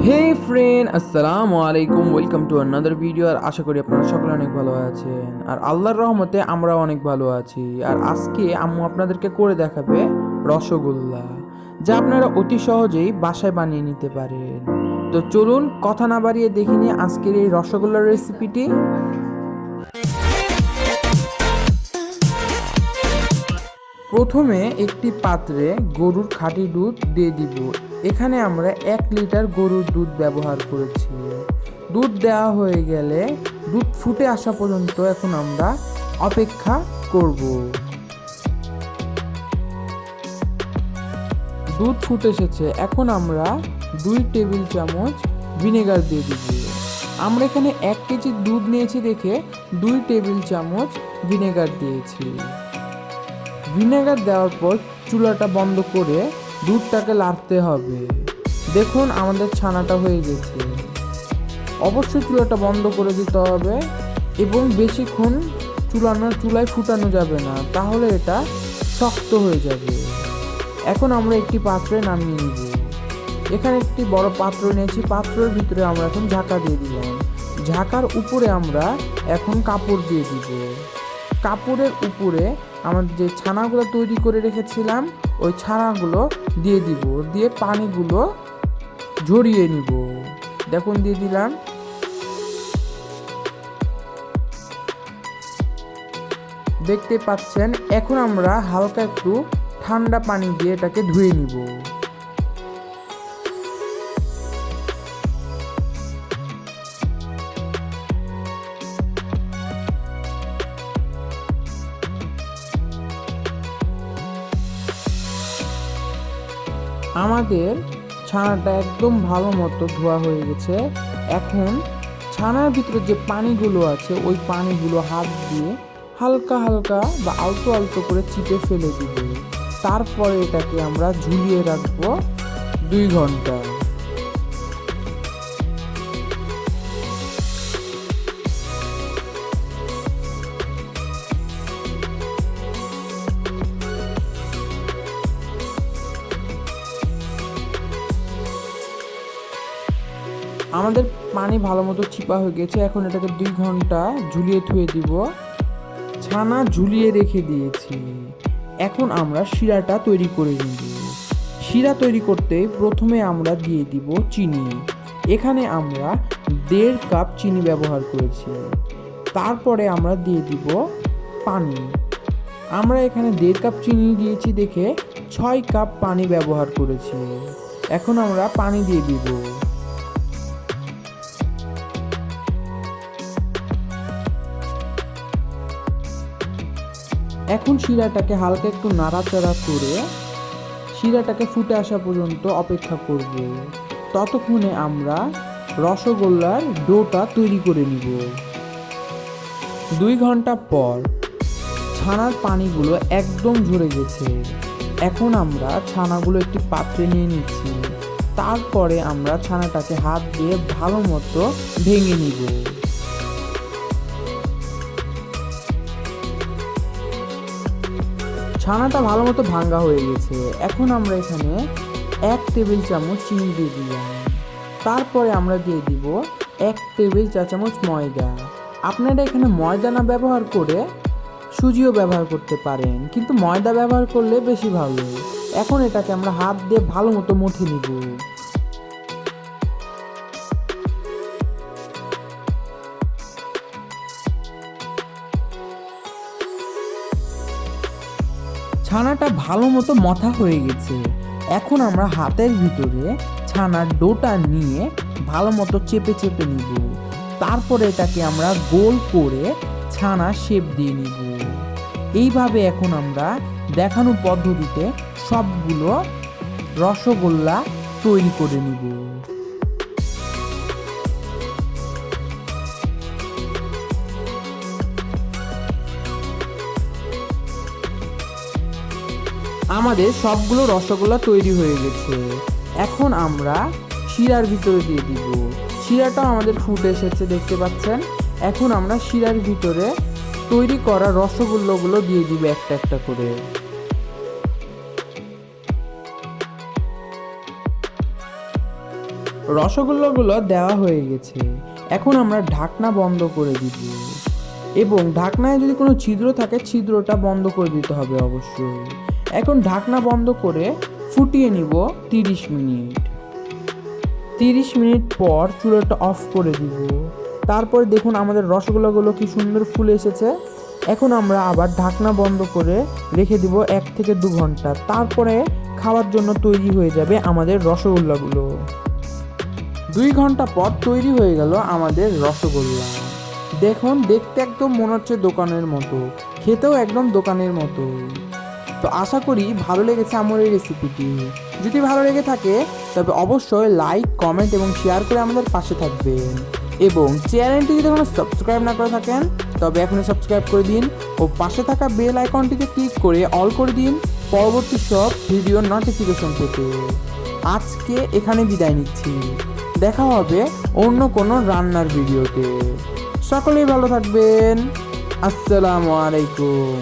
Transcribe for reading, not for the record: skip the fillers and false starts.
হে friend, আসসালামু আলাইকুম। Welcome to another video. আর আশা করি আপনারা সকলে অনেক ভালো আছেন, আর আল্লাহর রহমতে আমরা অনেক ভালো আছি। আর আজকে আম্মু আপনাদেরকে করে দেখাবে রসগোল্লা, যা আপনারা অতি সহজেই বাসায় বানিয়ে নিতে পারেন। তো চলুন কথা না বাড়িয়ে দেখে নিই আজকের এই রসগোল্লার রেসিপিটি। প্রথমে একটি পাত্রে গরুর খাঁটি দুধ দিয়ে দিব। এখানে আমরা 1 লিটার গরুর দুধ ব্যবহার করেছি। দুধ দেওয়া হয়ে গেলে দুধ ফুটে আসা পর্যন্ত এখন আমরা অপেক্ষা করব। দুধ ফুটে এসেছে, এখন আমরা 2 টেবিল চামচ ভিনেগার দিয়ে দিব। আমরা এখানে 1 কেজি দুধ নিয়েছি দেখে 2 টেবিল চামচ ভিনেগার দিয়েছি। ভিনেগার দেওয়ার পর চুলাটা বন্ধ করে দুধটাকে নাড়তে হবে। দেখুন আমাদের ছানাটা হয়ে গেছে। অবশ্যই চুলাটা বন্ধ করে দিতে হবে এবং বেশিক্ষণ চুলায় ফুটানো যাবে না, তাহলে এটা শক্ত হয়ে যাবে। এখন আমরা একটি পাত্রে নামিয়ে নিব। এখানে একটি বড় পাত্র নিয়েছি, পাত্রের ভিতরে আমরা এখন ঢাকা দিয়ে দিলাম। ঢাকার উপরে আমরা এখন কাপড় দিয়ে দিব। কাপড়ের উপরে আমরা যে ছানাগুলো তৈরি করে রেখেছিলাম ওই ছানাগুলো দিয়ে দিব, দিয়ে পানিগুলো ঝরিয়ে নিব। দেখুন দিয়ে দিলাম। দেখতে পাচ্ছেন, এখন আমরা হালকা একটু ঠান্ডা পানি দিয়ে এটাকে ধুয়ে নিব। আমাদের ছানাটা একদম ভালো মতো ধোয়া হয়ে গেছে। এখন ছানার ভিতরে যে পানিগুলো আছে ওই পানিগুলো হাত দিয়ে হালকা হালকা বা আলতো আলতো করে চিপে ফেলে দিব। তারপরে এটাকে আমরা ঝুলিয়ে রাখবো 2 ঘন্টা। আমাদের পানি ভালো মতো চিপা হয়ে গেছে। এখন এটাকে 2 ঘন্টা ঝুলিয়ে থুয়ে দিব। ছানা ঝুলিয়ে রেখে দিয়েছি। এখন আমরা শিরাটা তৈরি করে নিব। শিরা তৈরি করতে প্রথমে আমরা দিয়ে দিব চিনি। এখানে আমরা 1.5 কাপ চিনি ব্যবহার করেছি। তারপরে আমরা দিয়ে দিব পানি। আমরা এখানে 1.5 কাপ চিনি দিয়েছি দেখে 6 কাপ পানি ব্যবহার করেছি। এখন আমরা পানি দিয়ে দিব। এখন শিরাটাকে হালকা একটু নাড়াচাড়া করে শিরাটাকে ফুটে আসা পর্যন্ত অপেক্ষা করব। ততক্ষণে আমরা রসগোল্লার ডোটা তৈরি করে নিব। 2 ঘন্টা পর ছানার পানিগুলো একদম ঝরে গেছে। এখন আমরা ছানাগুলো একটি পাত্রে নিয়ে নিচ্ছি। তারপরে আমরা ছানাটাকে হাত দিয়ে ভালো মতো ভেঙে নিব। ছানাটা ভালো মতো ভাঙা হয়ে গেছে। এখন আমরা এখানে 1 টেবিল চামচ চিনি দিয়ে দিলাম। তারপরে আমরা দিয়ে দিব 1 টেবিল চা চামচ ময়দা। আপনারা এখানে ময়দা না ব্যবহার করে সুজিও ব্যবহার করতে পারেন, কিন্তু ময়দা ব্যবহার করলে বেশি ভালো। এখন এটাকে আমরা হাত দিয়ে ভালো মতো মথে নিব। ছানাটা ভালো মতো মথা হয়ে গেছে। এখন আমরা হাতের ভিতরে ছানার ডোটা নিয়ে ভালো মতো চেপে চেপে নিব। তারপরে এটাকে আমরা গোল করে ছানা শেপ দিয়ে নিব। এইভাবে এখন আমরা দেখানো পদ্ধতিতে সবগুলো রসগোল্লা তৈরি করে নিব। আমাদের সবগুলো রসগোল্লা তৈরি হয়ে গেছে। এখন আমরা শিরার ভিতরে দিয়ে দিব। শিরাটাও আমাদের ফুটে এসেছে, দেখতে পাচ্ছেন। এখন আমরা শিরার ভিতরে তৈরি করা রসগোল্লাগুলো দিয়ে দিব একটা একটা করে। রসগোল্লাগুলো দেওয়া হয়ে গেছে। এখন আমরা ঢাকনা বন্ধ করে দিব এবং ঢাকনায় যদি কোনো ছিদ্র থাকে ছিদ্রটা বন্ধ করে দিতে হবে অবশ্যই। এখন ঢাকনা বন্ধ করে ফুটিয়ে নিব 30 মিনিট। 30 মিনিট পর চুলাটা অফ করে দিব। তারপর দেখুন আমাদের রসগোল্লাগুলো কি সুন্দর ফুলে এসেছে। এখন আমরা আবার ঢাকনা বন্ধ করে রেখে দিব 1 থেকে 2 ঘন্টা। তারপরে খাওয়ার জন্য তৈরি হয়ে যাবে আমাদের রসগোল্লাগুলো। 2 ঘন্টা পর তৈরি হয়ে গেল আমাদের রসগোল্লা। দেখুন দেখতে একদম মনে হচ্ছে দোকানের মতো, খেতেও একদম দোকানের মতো। তো আশা করি ভালো লেগেছে আমার এই রেসিপিটি। যদি ভালো লেগে থাকে তবে অবশ্যই লাইক, কমেন্ট এবং শেয়ার করে আমাদের পাশে থাকবেন এবং চ্যানেলটি যদি এখনো সাবস্ক্রাইব না করে থাকেন তবে এখনই সাবস্ক্রাইব করে দিন ও পাশে থাকা বেল আইকনটিতে ক্লিক করে অল করে দিন পরবর্তী সব ভিডিও নোটিফিকেশন পেতে। আজকে এখানে বিদায় নিচ্ছি, দেখা হবে অন্য কোনো রান্নার ভিডিওতে। সকলেই ভালো থাকবেন। আসসালামু আলাইকুম।